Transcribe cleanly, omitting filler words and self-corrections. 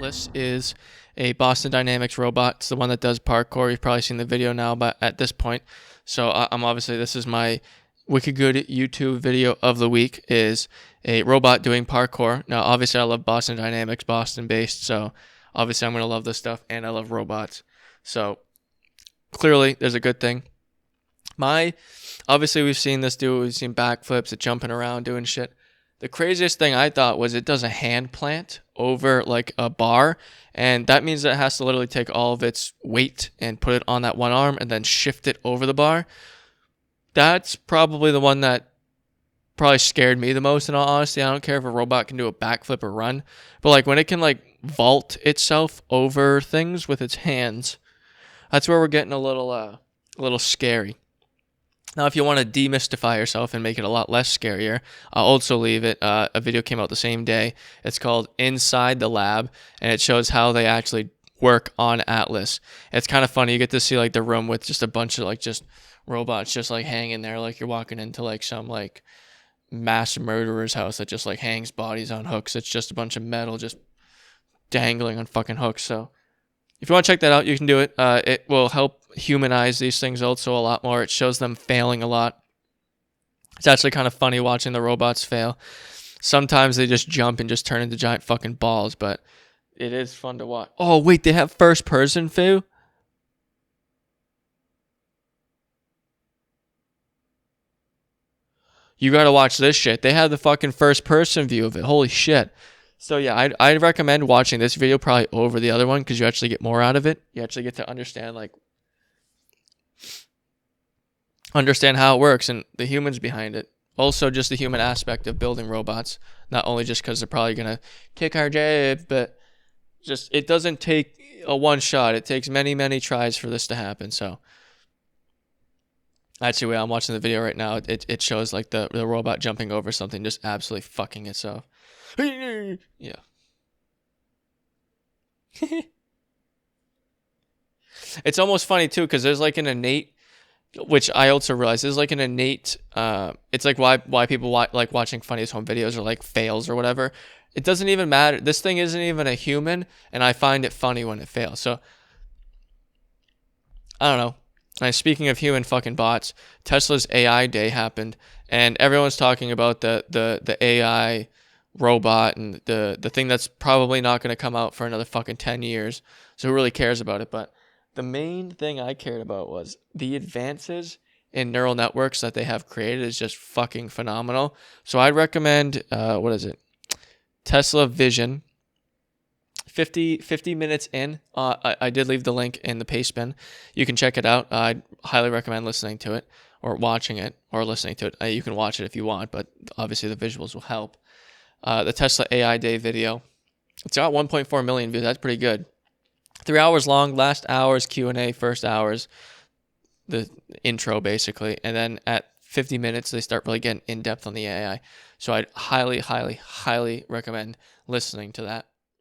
Atlas is a Boston Dynamics robot. It's the one that does parkour. You've probably seen the video now, but at this point, so I'm obviously, this is my wicked good YouTube video of the week, is a robot doing parkour. Now, obviously, I love Boston Dynamics, Boston based, so obviously I'm going to love this stuff, and I love robots. So clearly, there's a good thing. Obviously, we've seen this do, we've seen backflips, it jumping around, doing shit. The craziest thing I thought was it does a hand plant over like a bar, and that means that it has to literally take all of its weight and put it on that one arm and then shift it over the bar. That's probably the one that probably scared me the most, in all honesty. I don't care if a robot can do a backflip or run, but like when it can like vault itself over things with its hands, that's where we're getting a little scary. Now, if you want to demystify yourself and make it a lot less scarier, I'll also leave it. A video came out the same day. It's called Inside the Lab, and it shows how they actually work on Atlas. It's kind of funny. You get to see like the room with just a bunch of like just robots just like hanging there, like you're walking into like some like mass murderer's house that just like hangs bodies on hooks. It's just a bunch of metal just dangling on fucking hooks. So if you want to check that out, you can do it. It will help humanize these things also a lot more. It shows them failing a lot. It's actually kind of funny watching the robots fail. Sometimes they just jump and just turn into giant fucking balls, but it is fun to watch. Oh, wait, they have first person view? You gotta watch this shit. They have the fucking first person view of it. Holy shit. So yeah, I'd recommend watching this video probably over the other one because you actually get more out of it. You actually get to understand how it works and the humans behind it. Also, just the human aspect of building robots. Not only just because they're probably gonna take our job, but just it doesn't take a one shot. It takes many, many tries for this to happen. So actually, I'm watching the video right now. It shows like the robot jumping over something, just absolutely fucking itself. Yeah. It's almost funny too because there's like an innate, which I also realize there's like an innate. It's like why people like watching funniest home videos or like fails or whatever. It doesn't even matter. This thing isn't even a human, and I find it funny when it fails. So I don't know. And speaking of human fucking bots, Tesla's AI day happened, and everyone's talking about the AI robot and the thing that's probably not going to come out for another fucking 10 years. So who really cares about it? But the main thing I cared about was the advances in neural networks that they have created is just fucking phenomenal. So I'd recommend, what is it? Tesla Vision. 50 minutes in. I did leave the link in the paste bin. You can check it out. I'd highly recommend listening to it or watching it or listening to it. You can watch it if you want, but obviously the visuals will help. The Tesla AI Day video. It's got 1.4 million views. That's pretty good. 3 hours long. Last hour's Q&A. First hour's the intro, basically. And then at 50 minutes, they start really getting in-depth on the AI. So I'd highly, highly, highly recommend listening to that.